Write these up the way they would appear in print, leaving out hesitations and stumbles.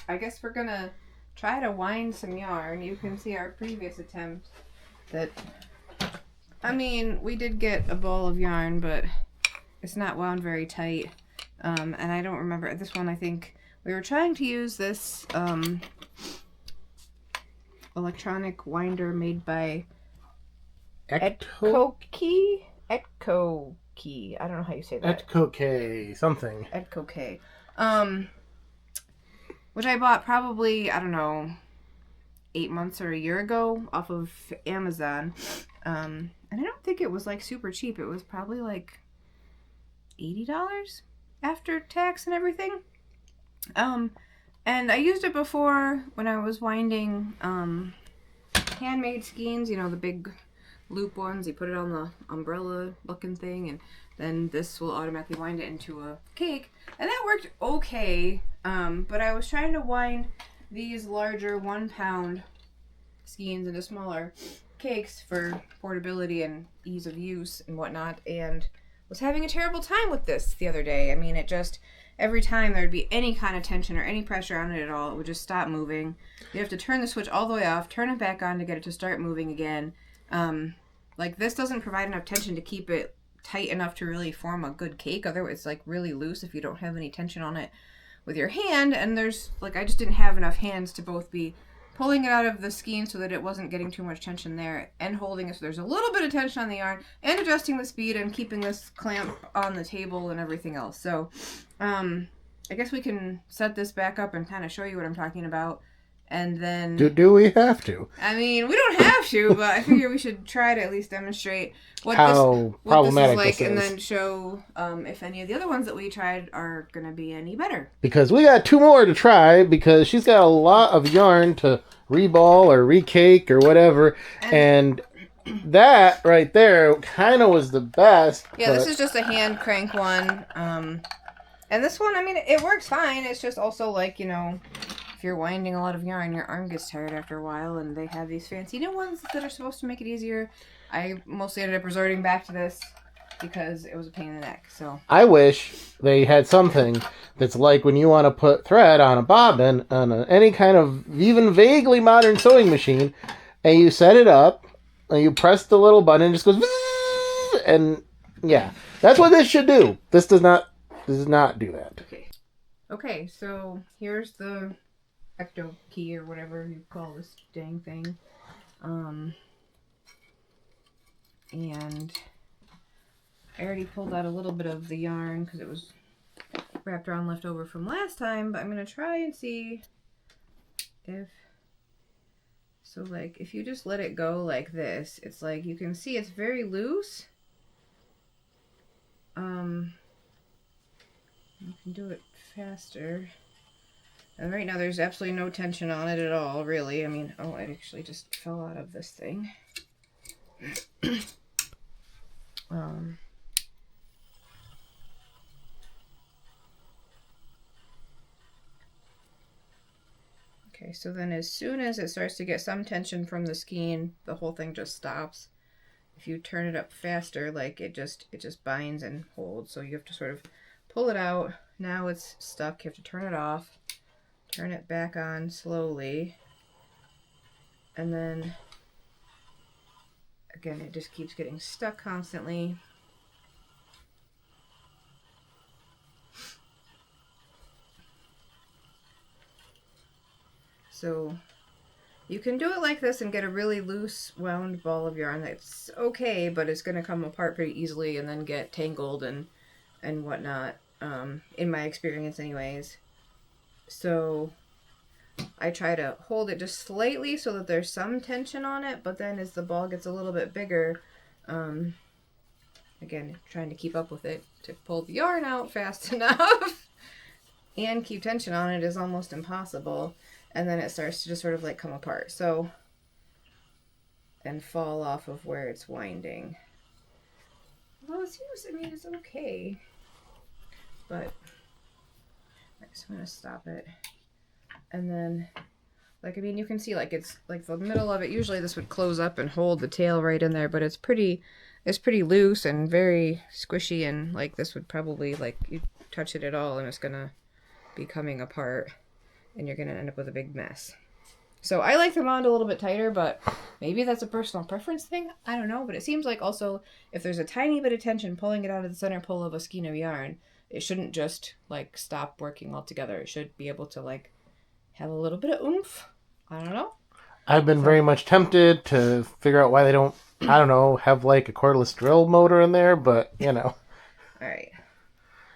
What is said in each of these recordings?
I guess we're gonna try to wind some yarn. You can see our previous attempt that, I mean, we did get a ball of yarn, but it's not wound very tight. And I don't remember this one. I think we were trying to use this electronic winder made by Etco-Key. Etco-Key. I don't know how you say that. Etco-K something. Etco-K. Which I bought probably, I don't know, 8 months or a year ago off of Amazon. And I don't think it was like super cheap. It was probably like $80 after tax and everything. And I used it before when I was winding handmade skeins, you know, the big loop ones. You put it on the umbrella looking thing, and then this will automatically wind it into a cake. And that worked okay. But I was trying to wind these larger 1 pound skeins into smaller cakes for portability and ease of use and whatnot, and was having a terrible time with this the other day. I mean, it just, every time there'd be any kind of tension or any pressure on it at all, it would just stop moving. You have to turn the switch all the way off, turn it back on to get it to start moving again. Like, this doesn't provide enough tension to keep it tight enough to really form a good cake. Otherwise, it's like really loose if you don't have any tension on it with your hand. And there's, like, I just didn't have enough hands to both be pulling it out of the skein so that it wasn't getting too much tension there, and holding it so there's a little bit of tension on the yarn, and adjusting the speed and keeping this clamp on the table and everything else. So I guess we can set this back up and kind of show you what I'm talking about, and then do we have to? I mean, we don't have to, but I figure we should try to at least demonstrate what this is like, and then show if any of the other ones that we tried are going to be any better. Because we got 2 more to try, because she's got a lot of yarn to reball or recake or whatever, and that right there kind of was the best. Yeah, this is just a hand crank one, and this one, I mean, it works fine. It's just also like, you know, if you're winding a lot of yarn, your arm gets tired after a while, and they have these fancy new ones that are supposed to make it easier. I mostly ended up resorting back to this because it was a pain in the neck. So I wish they had something that's like when you want to put thread on a bobbin on any kind of even vaguely modern sewing machine, and you set it up, and you press the little button, and it just goes, and yeah, that's what this should do. This does not do that. Okay, so here's the Etco-Key or whatever you call this dang thing. And I already pulled out a little bit of the yarn because it was wrapped around left over from last time, but I'm going to try and see if, so like if you just let it go like this, it's like you can see it's very loose. You can do it faster. And right now there's absolutely no tension on it at all, really. I mean, oh, it actually just fell out of this thing. Okay, so then as soon as it starts to get some tension from the skein, the whole thing just stops. If you turn it up faster, like it just binds and holds. So you have to sort of pull it out. Now it's stuck. You have to turn it off. Turn it back on slowly. And then, again, it just keeps getting stuck constantly. So you can do it like this and get a really loose wound ball of yarn that's okay, but it's going to come apart pretty easily and then get tangled and whatnot, in my experience anyways. So I try to hold it just slightly so that there's some tension on it, but then as the ball gets a little bit bigger, again, trying to keep up with it to pull the yarn out fast enough and keep tension on it is almost impossible. And then it starts to just sort of like come apart. So, and fall off of where it's winding. Well, it seems, I mean, it's okay. But I'm just going to stop it. And then, like, I mean, you can see, like, it's, like, the middle of it, usually this would close up and hold the tail right in there, but it's pretty loose and very squishy, and, like, this would probably, like, you touch it at all and it's going to be coming apart. and you're going to end up with a big mess. So I like the Mond a little bit tighter, but maybe that's a personal preference thing. I don't know, but it seems like also if there's a tiny bit of tension pulling it out of the center pull of a skein of yarn, it shouldn't just like stop working altogether. It should be able to like have a little bit of oomph. I don't know. I've been very much tempted to figure out why they don't, I don't know, have like a cordless drill motor in there, but you know. All right.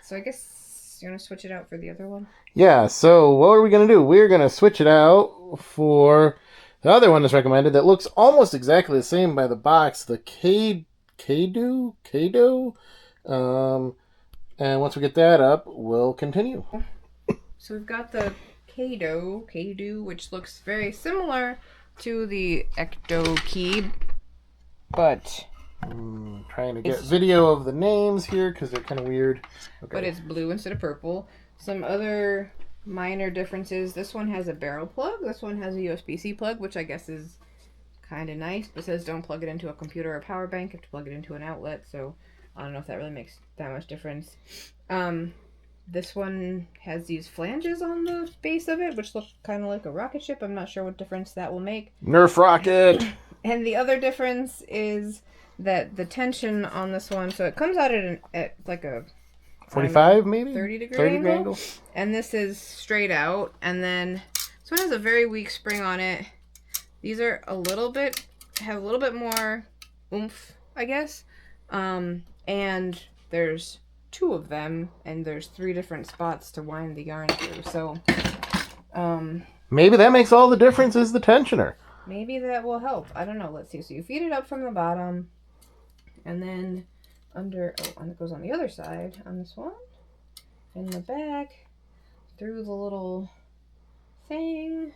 So I guess you want to switch it out for the other one? Yeah, so what are we going to do? We're going to switch it out for the other one that's recommended that looks almost exactly the same by the box, the Kado. And once we get that up, we'll continue. So we've got the Kado, which looks very similar to the Ecto Key, but Trying to get video of the names here because they're kind of weird. Okay. But it's blue instead of purple. Some other minor differences. This one has a barrel plug. This one has a USB-C plug, which I guess is kind of nice, but says don't plug it into a computer or power bank. You have to plug it into an outlet, so I don't know if that really makes that much difference. This one has these flanges on the base of it, which look kind of like a rocket ship. I'm not sure what difference that will make. Nerf rocket! And the other difference is that the tension on this one, so it comes out at like a 45 maybe? 30 degree angle. And this is straight out. And then this one has a very weak spring on it. These are have a little bit more oomph, I guess. And there's 2 of them, and there's 3 different spots to wind the yarn through. So, maybe that makes all the difference is the tensioner. Maybe that will help. I don't know. Let's see. So you feed it up from the bottom, and then and it goes on the other side on this one, in the back, through the little thing,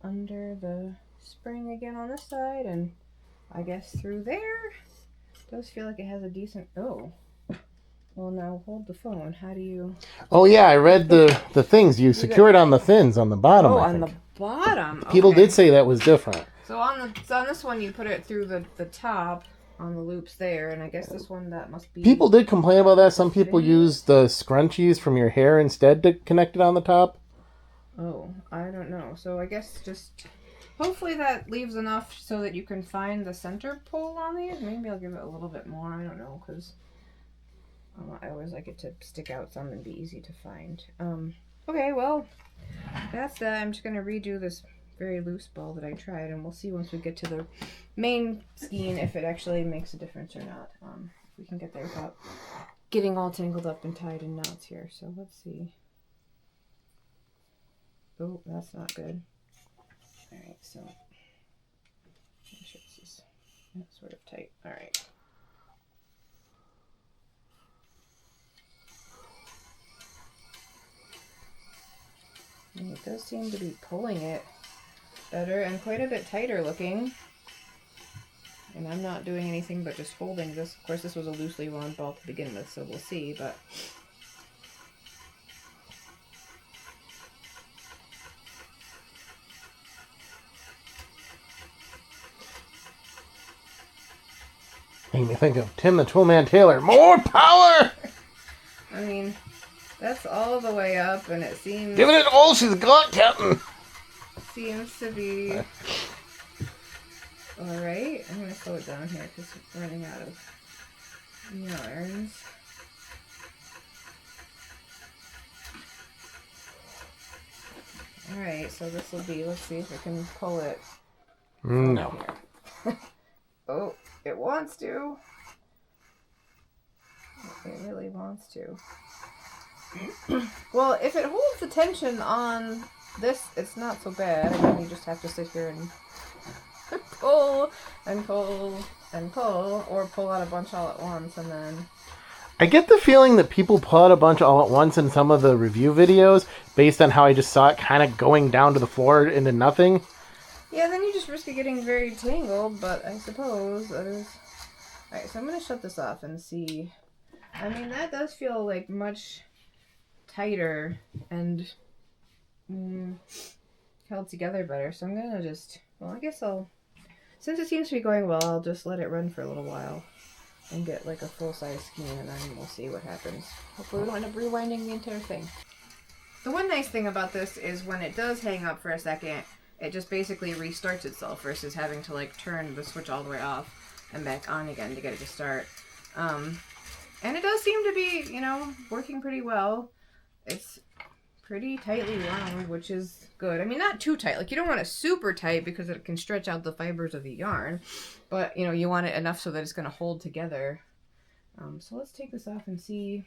under the spring again on this side, and I guess through there. It does feel like it has a decent. Oh. Well, now hold the phone. How do you... Oh, yeah, I read the things. You secure it on the fins on the bottom, I think. On the bottom. People Okay. did say that was different. So on this one, you put it through the top on the loops there, and I guess this one, that must be... People did complain about that. Some people use the scrunchies from your hair instead to connect it on the top. Oh, I don't know. So I guess just... Hopefully that leaves enough so that you can find the center pole on these. Maybe I'll give it a little bit more. I don't know, because... I always like it to stick out some and be easy to find. Okay, well, that's that. I'm just going to redo this very loose ball that I tried, and we'll see once we get to the main skein if it actually makes a difference or not. If we can get there without getting all tangled up and tied in knots here. So let's see. Oh, that's not good. Alright, so make sure this is sort of tight. Alright. And it does seem to be pulling it better and quite a bit tighter looking. And I'm not doing anything but just holding this. Of course, this was a loosely wound ball to begin with, so we'll see, but... Made me think of Tim the Toolman Taylor. More power! I mean... That's all the way up, and it seems... Giving it all she's got, Captain! Seems to be... Alright, I'm going to slow it down here, because we're running out of yarns. Alright, so this will be... Let's see if we can pull it. No. Oh, it wants to. It really wants to. Well, if it holds the tension on this, it's not so bad. And then you just have to sit here and pull and pull and pull, or pull out a bunch all at once, and then... I get the feeling that people pull out a bunch all at once in some of the review videos, based on how I just saw it kind of going down to the floor into nothing. Yeah, then you just risk it getting very tangled, but I suppose that is... Alright, so I'm going to shut this off and see... I mean, that does feel like much... tighter and held together better, so I'm gonna just, well, I guess since it seems to be going well, I'll just let it run for a little while and get like a full-size skein, and then we'll see what happens. Hopefully we don't end up rewinding the entire thing. The one nice thing about this is when it does hang up for a second, it just basically restarts itself versus having to like turn the switch all the way off and back on again to get it to start. And it does seem to be, you know, working pretty well. It's pretty tightly wound, which is good. I mean, not too tight. Like, you don't want it super tight because it can stretch out the fibers of the yarn. But, you know, you want it enough so that it's going to hold together. So let's take this off and see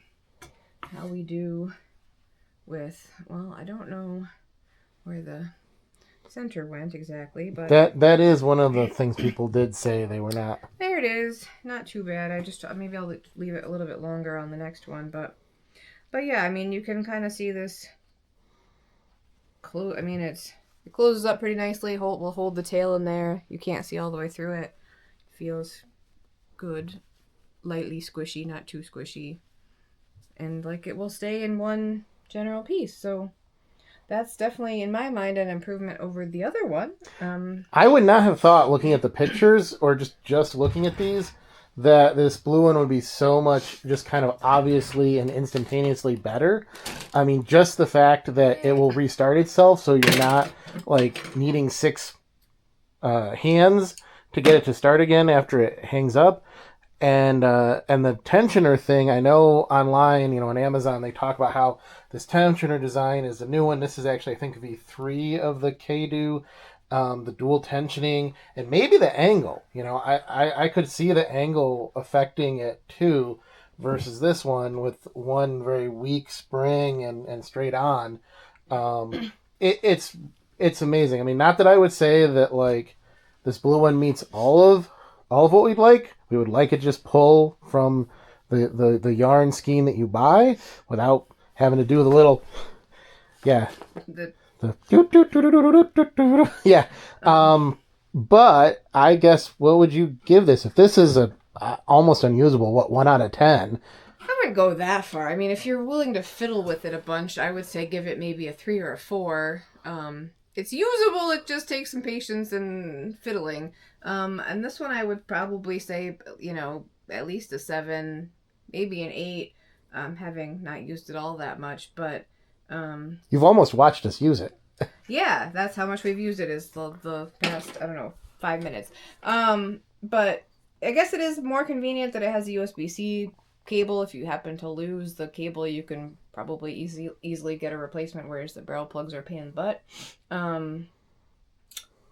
how we do with, well, I don't know where the center went exactly, but that is one of the things people did say they were not. There it is. Not too bad. I just, maybe I'll leave it a little bit longer on the next one, but yeah, I mean, you can kind of see this I mean, it closes up pretty nicely. We'll hold the tail in there. You can't see all the way through it. Feels good. Lightly squishy, not too squishy. And like it will stay in one general piece. So that's definitely, in my mind, an improvement over the other one. I would not have thought, looking at the pictures or just looking at these, that this blue one would be so much just kind of obviously and instantaneously better. I mean, just the fact that it will restart itself, so you're not like needing 6 hands to get it to start again after it hangs up. And the tensioner thing, I know online, you know, on Amazon, they talk about how this tensioner design is a new one. This is actually, I think, V3 of the K-Do, the dual tensioning, and maybe the angle. You know, I could see the angle affecting it too, versus this one with one very weak spring and straight on. It's amazing. I mean, not that I would say that like this blue one meets all of what we'd like. We would like it just pull from the yarn skein that you buy without having to do the little, yeah, yeah. But I guess what would you give this if this is a almost unusable? What, 1 out of 10? I wouldn't go that far. I mean, if you're willing to fiddle with it a bunch, I would say give it maybe a 3 or a 4. It's usable. It just takes some patience and fiddling. And this one I would probably say, you know, at least a 7, maybe an 8, having not used it all that much. But you've almost watched us use it. Yeah, that's how much we've used it is the past, I don't know, 5 minutes. But I guess it is more convenient that it has a USB-C cable. If you happen to lose the cable, you can probably easily get a replacement, whereas the barrel plugs are a pain in the butt.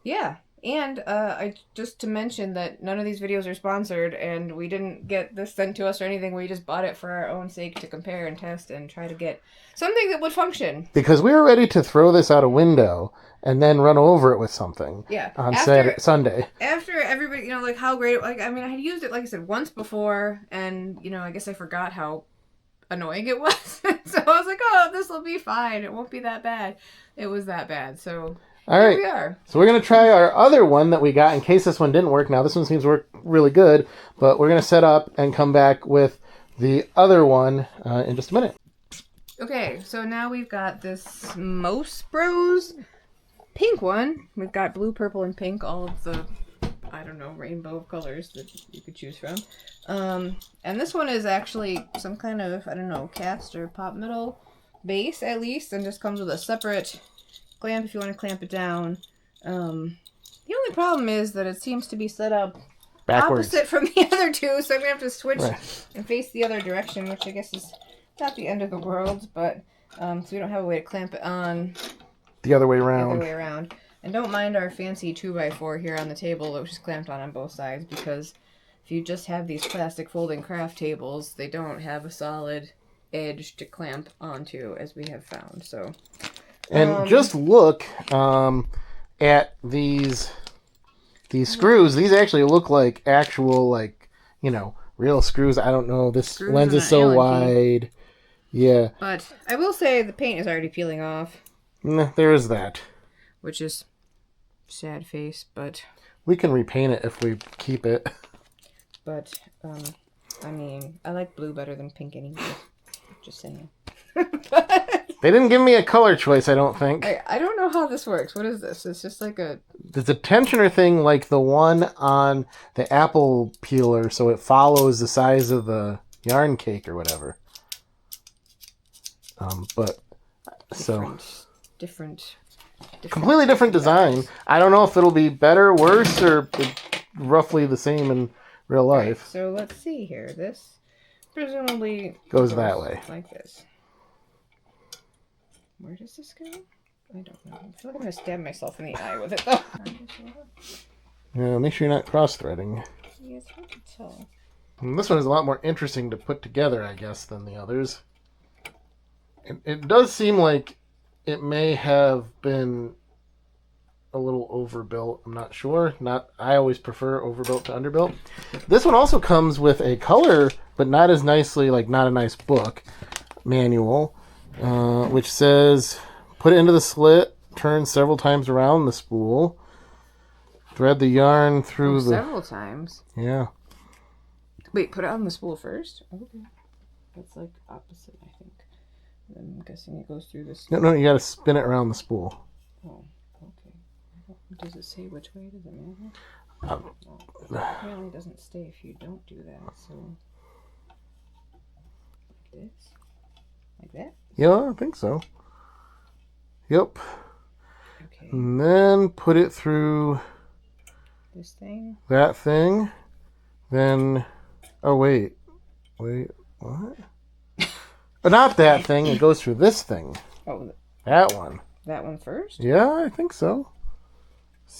Yeah, and I just to mention that none of these videos are sponsored, and we didn't get this sent to us or anything. We just bought it for our own sake to compare and test and try to get something that would function. Because we were ready to throw this out a window and then run over it with something. Yeah. On Sunday. After everybody, you know, like how great, like, I mean, I had used it, like I said, once before, and, you know, I guess I forgot how annoying it was. So I was like, oh, this will be fine. It won't be that bad. It was that bad. So all right. Here we are. So we're going to try our other one that we got in case this one didn't work. Now, this one seems to work really good, but we're going to set up and come back with the other one in just a minute. Okay, so now we've got this Most Bros pink one. We've got blue, purple, and pink, all of the, I don't know, rainbow of colors that you could choose from. And this one is actually some kind of, I don't know, cast or pop metal base, at least, and just comes with a separate clamp if you want to clamp it down. The only problem is that it seems to be set up backwards, opposite from the other two, so I'm going to have to switch and face the other direction, which I guess is not the end of the world, but so we don't have a way to clamp it on the other way around. And don't mind our fancy 2x4 here on the table, which is clamped on both sides, because if you just have these plastic folding craft tables, they don't have a solid edge to clamp onto, as we have found. So, and just look at these screws. These actually look like actual, like, you know, real screws. I don't know. This Screws lens is so wide. Yeah. But I will say the paint is already peeling off. There is that. Which is sad face, but we can repaint it if we keep it. But I mean, I like blue better than pink anyway. Just saying. They didn't give me a color choice, I don't think. I don't know how this works. What is this? It's just like a... It's a tensioner thing like the one on the apple peeler, so it follows the size of the yarn cake or whatever. But So different completely different design. I don't know if it'll be better, worse, or roughly the same in real life. Right, so let's see here. This presumably goes that way. Like this. Where does this go? I don't know. I feel like I'm gonna stab myself in the eye with it though. Yeah, make sure you're not cross-threading. Yeah, it's hard to tell. And this one is a lot more interesting to put together, I guess, than the others. It does seem like it may have been a little overbuilt. I'm not sure. I always prefer overbuilt to underbuilt. This one also comes with a color, but not as nicely, like not a nice book manual, which says, put it into the slit, turn several times around the spool, thread the yarn through several times? Yeah. Wait, put it on the spool first? Okay. That's like opposite, I think. I'm guessing it goes through this. No, you gotta spin it around the spool. Oh, okay. Does it say which way? Does it matter? It apparently doesn't stay if you don't do that, so... Like this? Like that? Yeah, I think so. Yep. Okay. And then put it through... This thing? That thing. Then... Oh, wait. What? But not that thing. It goes through this thing. Oh. That one. That one first? Yeah, I think so.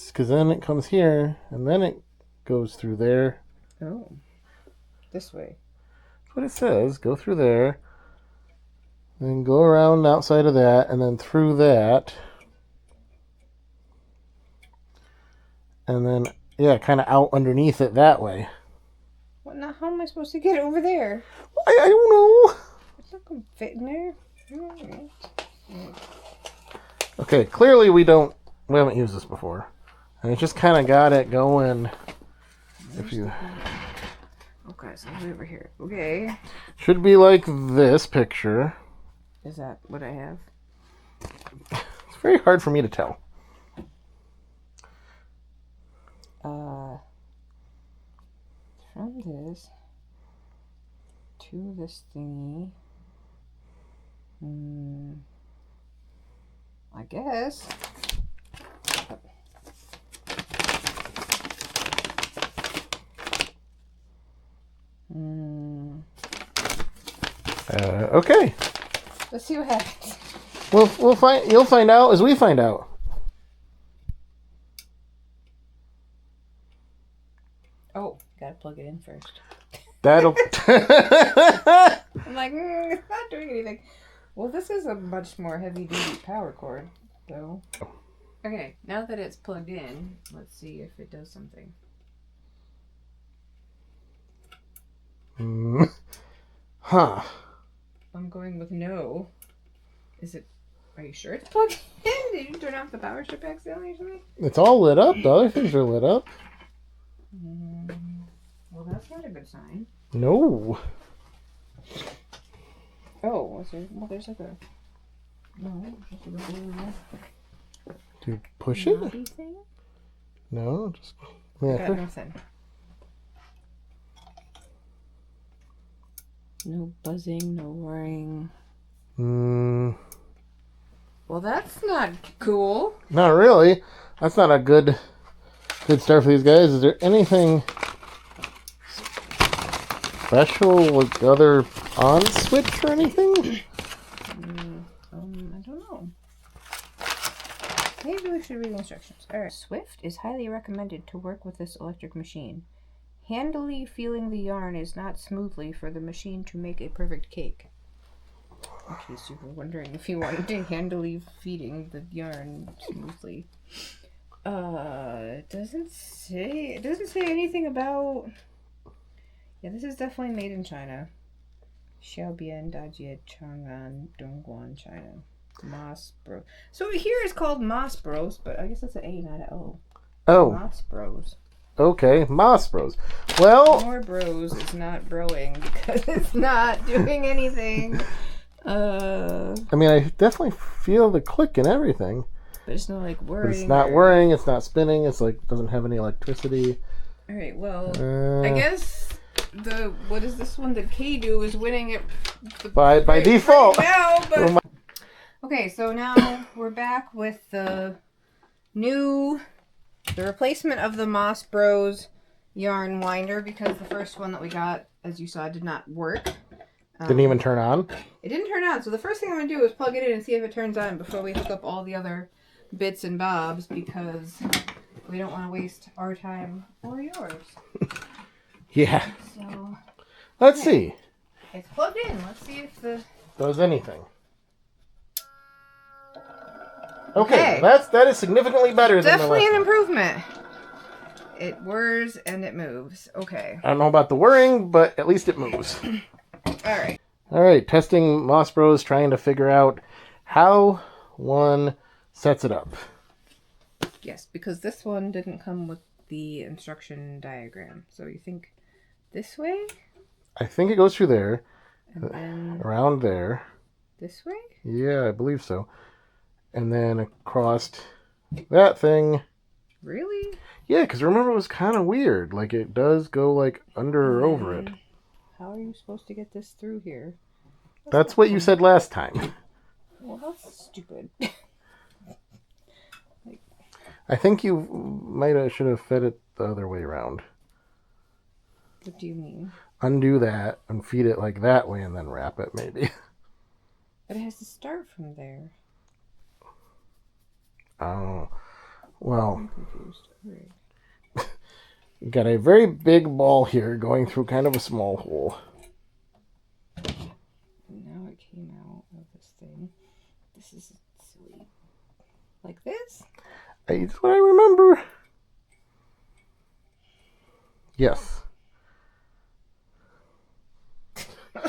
Because then it comes here, and then it goes through there. Oh. This way. That's what it says. Go through there. Then go around outside of that, and then through that. And then, yeah, kind of out underneath it that way. What now? How am I supposed to get over there? I don't know. It's not going to fit in there. Okay, clearly we haven't used this before. And it just kind of got it going. If you... Okay, so over here. Okay. Should be like this picture. Is that what I have? It's very hard for me to tell. From this to this thingy. I guess. Okay. Let's see what happens. We'll find. You'll find out as we find out. Oh, gotta plug it in first. That'll. I'm like, it's not doing anything. Well, this is a much more heavy-duty power cord, though. Okay, now that it's plugged in, let's see if it does something. Huh. I'm going with no. Are you sure it's plugged in? Did you turn off the power strip accidentally or something? It's all lit up. The other things are lit up. Well, that's not a good sign. No. Oh, what's there? Well, there's like a... No, just a little... Do you push it? Thing? No, just... Yeah. Got nothing. No buzzing, no whirring. Well, that's not cool. Not really. That's not a good start for these guys. Is there anything special, like the other on switch or anything? I don't know. Maybe we should read the instructions. Alright. Swift is highly recommended to work with this electric machine. Handily feeling the yarn is not smoothly for the machine to make a perfect cake. In case you were wondering if you wanted to handily feeding the yarn smoothly. It doesn't say anything about... Yeah, this is definitely made in China. Xiaobian, Dajie, Chang'an, Dongguan, China. Moss Bros. So here it's called Moss Bros, but I guess that's an A, not an O. Oh. Moss Bros. Okay, Moss Bros. Well... More Bros is not broing because it's not doing anything. I mean, I definitely feel the click and everything. But it's not like whirring. But it's not whirring, it's not spinning, it's like, doesn't have any electricity. Alright, well, I guess what is this one that K-Do is winning it by default. Right now, but... Okay, so now we're back with the replacement of the Moss Bros yarn winder, because the first one that we got, as you saw, did not work. Didn't even turn on? It didn't turn on, so the first thing I'm going to do is plug it in and see if it turns on before we hook up all the other bits and bobs, because we don't want to waste our time or yours. Yeah. So Let's see. it's plugged in. Let's see if the... Does anything. Okay, that is significantly better than the Definitely last an one. improvement. It whirs and it moves. Okay. I don't know about the whirring, but at least it moves. Alright. Alright, testing Moss Bros, trying to figure out how one sets it up. Yes, because this one didn't come with the instruction diagram. So you think this way? I think it goes through there. And then Around there. this way? Yeah, I believe so. And then across that thing. Really? Yeah, because remember it was kind of weird. Like it does go like under or over it. How are you supposed to get this through here? That's what you said last time. Well, that's stupid. I think you should have fed it the other way around. What do you mean? Undo that and feed it like that way and then wrap it maybe. But it has to start from there. Oh, well, I'm confused. Right. you got a very big ball here going through kind of a small hole. Now it came out of this thing. This is silly. Like this? That's what I remember. Yes. I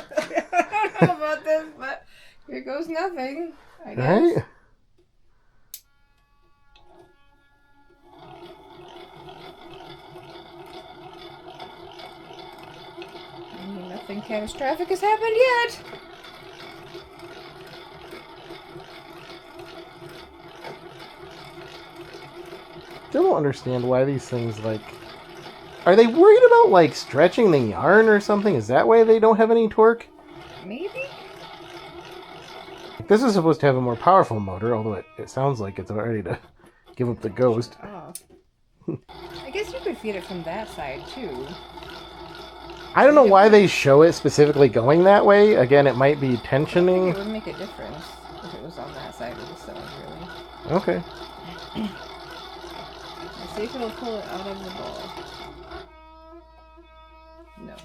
don't know about this, but here goes nothing, I guess. Right? I mean, nothing catastrophic has happened yet. Still don't understand why these things like... Are they worried about like stretching the yarn or something? Is that why they don't have any torque? Maybe? This is supposed to have a more powerful motor, although it sounds like it's about ready to give up the ghost. Oh. I guess you could feed it from that side, too. I don't know why they show it specifically going that way. Again, it might be It tensioning. would make a difference if it was on that side of the side, really. Okay. Let's see if it'll pull it out of the ball. No.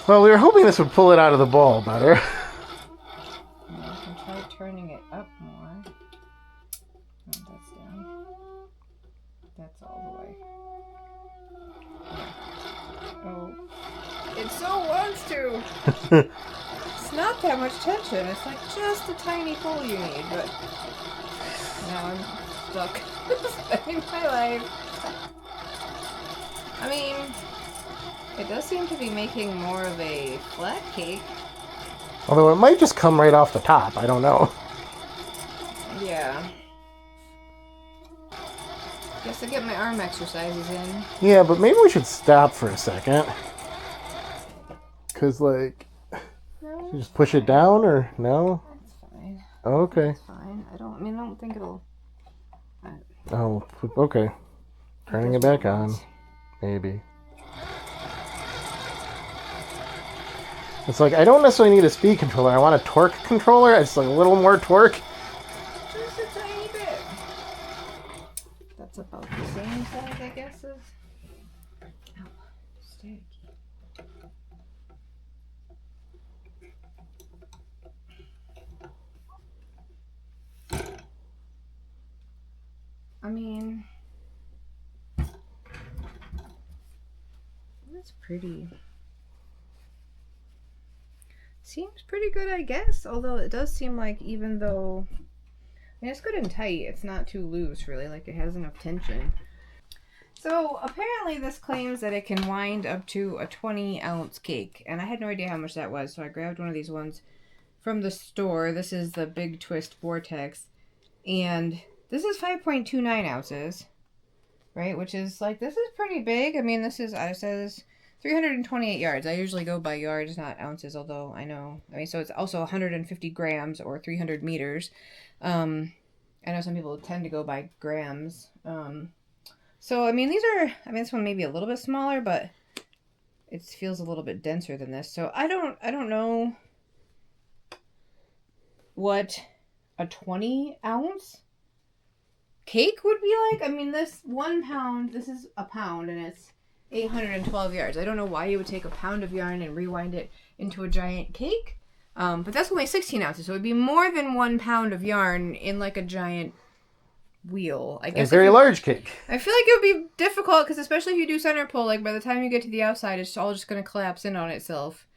Well, we were hoping this would pull it out of the ball better. Now I can try turning it up more. Oh, that's down. That's all the way. Oh. It so wants to! It's not that much tension. It's like just a tiny pull you need, but now I'm stuck spending my life. I mean, it does seem to be making more of a flat cake. Although it might just come right off the top. I don't know. Yeah. Guess I get my arm exercises in. Yeah, but maybe we should stop for a second. Because, like, No, you just push it down or no? that's fine. Okay. It's fine. I don't think it'll... Oh, okay. Turning it back on. Maybe. It's like, I don't necessarily need a speed controller. I want a torque controller. It's like a little more torque. Just a tiny bit. That's about the same size, I guess, as... Ow. Sticky. I mean... That's pretty... Seems pretty good, I guess. Although it does seem like even though... I mean, it's good and tight. It's not too loose, really. Like, it has enough tension. So, apparently this claims that it can wind up to a 20-ounce cake. And I had no idea how much that was, so I grabbed one of these ones from the store. This is the Big Twist Vortex. And this is 5.29 ounces. Right? Which is, like, this is pretty big. I mean, this is, it says 328 yards. I usually go by yards, not ounces, although I know. I mean, so it's also 150 grams or 300 meters. I know some people tend to go by grams. So, I mean, this one may be a little bit smaller, but it feels a little bit denser than this. So I don't know what a 20-ounce cake would be like. I mean, this 1 pound, this is a pound, and it's 812 yards. I don't know why you would take a pound of yarn and rewind it into a giant cake. But that's only 16 ounces, so it would be more than 1 pound of yarn in like a giant wheel. I guess a very large cake. I feel like it would be difficult because especially if you do center pull, like by the time you get to the outside, it's all just going to collapse in on itself,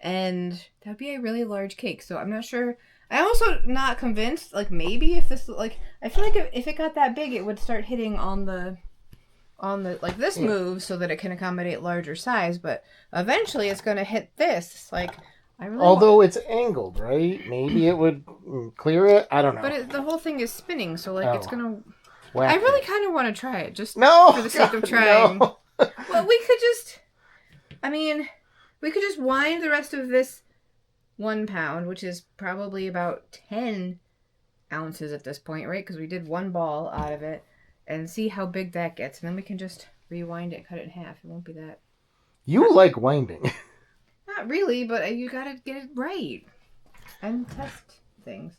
and that would be a really large cake. So I'm not sure. I'm also not convinced. Like maybe if this, like, I feel like if it got that big, it would start hitting on the like this move so that it can accommodate larger size. But eventually, it's going to hit this. Like I really. Although it's angled, right? Maybe it would clear it. I don't know. But the whole thing is spinning, so like it's gonna. Whack I really it. kind of want to try it, just No, for the sake of trying. no. Well, we could just. I mean, we could just wind the rest of this 1 pound, which is probably about 10 ounces at this point, right? Because we did one ball out of it, and see how big that gets, and then we can just rewind it, cut it in half. It won't be that. You like winding. Not really, but you gotta get it right and test things.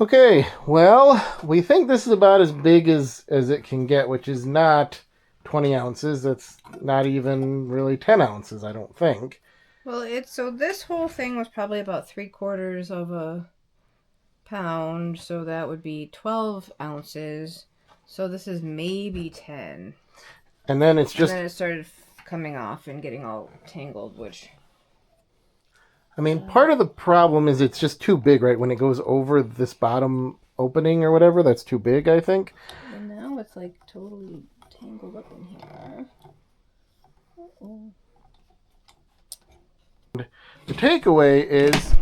Okay, well, we think this is about as big as it can get, which is not 20 ounces. That's not even really 10 ounces, I don't think. Well, so this whole thing was probably about 3/4 of a pound, so that would be 12 ounces. So this is maybe 10. And then it's just... And then it started coming off and getting all tangled, which... I mean, part of the problem is it's just too big, right? When it goes over this bottom opening or whatever, that's too big, I think. And now it's like totally tangled up in here. Uh-oh. The takeaway is,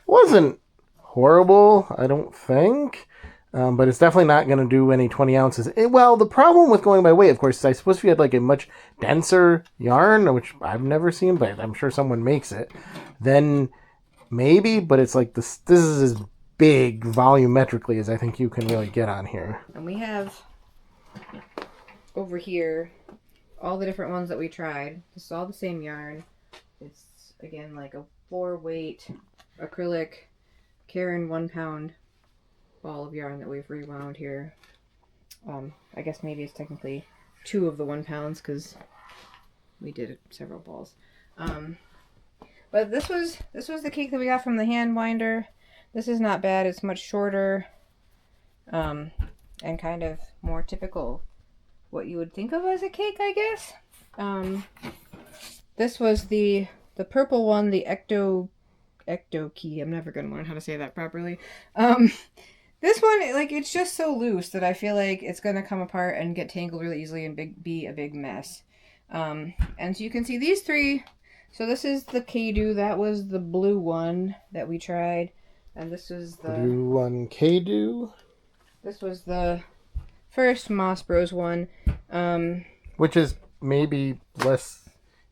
wasn't horrible, I don't think. But it's definitely not going to do any 20 ounces. Well, the problem with going by weight, of course, is I suppose if you had like a much denser yarn, which I've never seen, but I'm sure someone makes it, then maybe, but it's like this is as big volumetrically as I think you can really get on here. And we have over here all the different ones that we tried. This is all the same yarn. It's, again, like a 4-weight acrylic Caron 1 pound ball of yarn that we've rewound here. I guess maybe it's technically 2 of the 1 pounds because we did several balls. But this was the cake that we got from the hand winder. This is not bad. It's much shorter, and kind of more typical what you would think of as a cake, I guess. This was the purple one, the Ecto Key. I'm never gonna learn how to say that properly. This one, like, it's just so loose that I feel like it's going to come apart and get tangled really easily and be a big mess. And so you can see these 3. So this is the Kadu. That was the blue one that we tried. And this was the... Blue one Kadu. This was the first Moss Bros one. Which is maybe less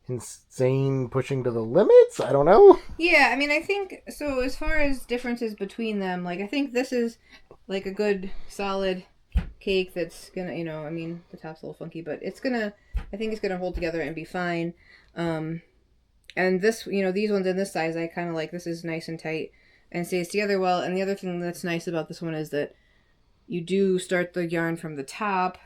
insane pushing to the limits? I don't know. Yeah, I mean, I think, so as far as differences between them, like, I think this is, like, a good, solid cake that's gonna, you know, I mean, the top's a little funky, but it's gonna, I think it's gonna hold together and be fine. And this, you know, these ones in this size, I kind of like. This is nice and tight and stays together well. And the other thing that's nice about this one is that you do start the yarn from the top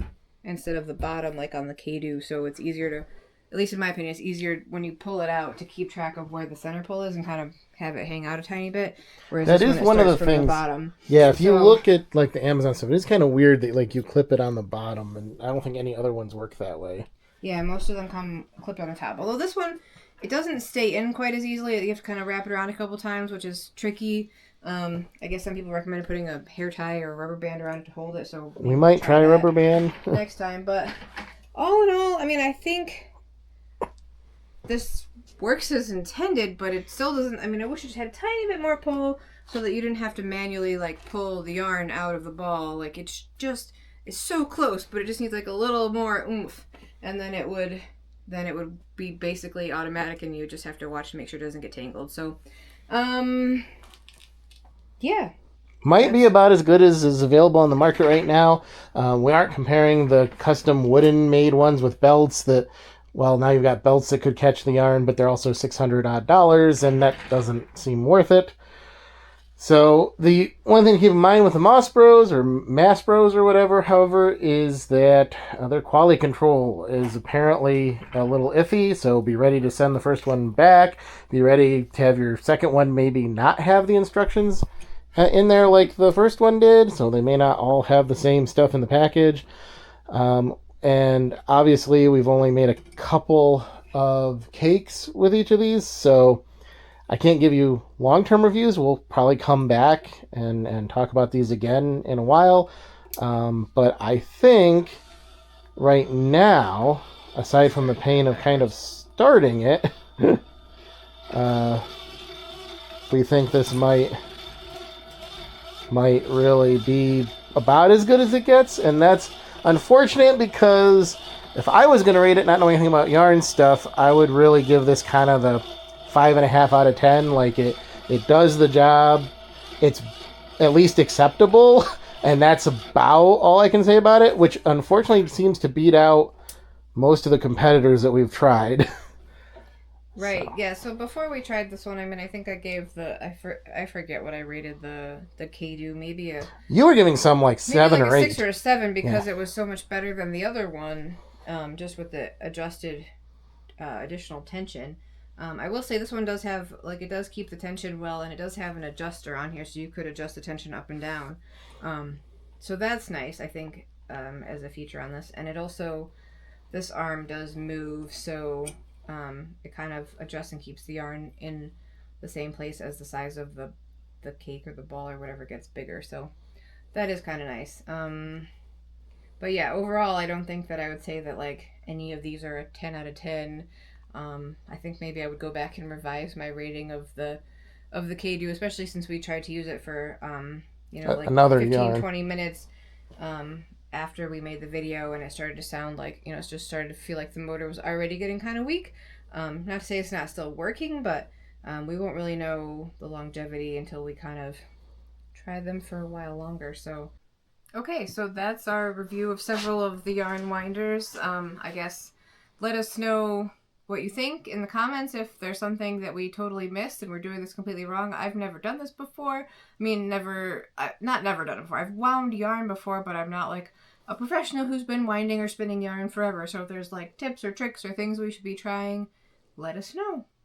instead of the bottom, like on the Kadu, so it's easier to, at least in my opinion, it's easier when you pull it out to keep track of where the center pull is and kind of have it hang out a tiny bit. Whereas that this is one of the things. The bottom. Yeah, if you look at like the Amazon stuff, it's kind of weird that like you clip it on the bottom, and I don't think any other ones work that way. Yeah, most of them come clipped on the top. Although this one, it doesn't stay in quite as easily. You have to kind of wrap it around a couple times, which is tricky. I guess some people recommend putting a hair tie or a rubber band around it to hold it. So we might try a rubber band next time. But all in all, I mean, I think this works as intended, but it still doesn't. I mean, I wish it had a tiny bit more pull so that you didn't have to manually like pull the yarn out of the ball. Like it's so close, but it just needs like a little more oomph, and then it would then it would be basically automatic, and you just have to watch to make sure it doesn't get tangled. So, yeah. Might be about as good as is available on the market right now. We aren't comparing the custom wooden made ones with belts that, well, now you've got belts that could catch the yarn, but they're also $600 odd, and that doesn't seem worth it. So the one thing to keep in mind with the Moss Bros or Mass Bros or whatever, however, is that their quality control is apparently a little iffy. So be ready to send the first one back. Be ready to have your second one maybe not have the instructions in there like the first one did. So they may not all have the same stuff in the package. And obviously we've only made a couple of cakes with each of these, so I can't give you long-term reviews. We'll probably come back and talk about these again in a while. But I think right now, aside from the pain of kind of starting it, we think this might really be about as good as it gets. And that's unfortunate because if I was going to rate it not knowing anything about yarn stuff, I would really give this kind of the 5.5 out of 10. Like it does the job. It's at least acceptable, and that's about all I can say about it, which unfortunately seems to beat out most of the competitors that we've tried. Right. So. Yeah. So before we tried this one, I mean, I think I gave I forget what I rated the Kadu. Maybe a. You were giving some like 7 or 8. 6 or a 7 because it was so much better than the other one, just with the adjusted additional tension. I will say this one does have, like, it does keep the tension well, and it does have an adjuster on here, so you could adjust the tension up and down. So that's nice, I think, as a feature on this. And it also, this arm does move, so it kind of adjusts and keeps the yarn in the same place as the size of the cake or the ball or whatever gets bigger. So that is kind of nice. But yeah, overall, I don't think that I would say that, like, any of these are a 10 out of 10. I think maybe I would go back and revise my rating of the Kadu, especially since we tried to use it for like another 15-20 minutes after we made the video, and it started to sound like, it just started to feel like the motor was already getting kind of weak. Not to say it's not still working, but we won't really know the longevity until we kind of try them for a while longer. So okay, so that's our review of several of the yarn winders. I guess let us know what you think in the comments, if there's something that we totally missed and we're doing this completely wrong. I've never done this before. I mean, not never done it before. I've wound yarn before, but I'm not like a professional who's been winding or spinning yarn forever. So if there's like tips or tricks or things we should be trying, let us know.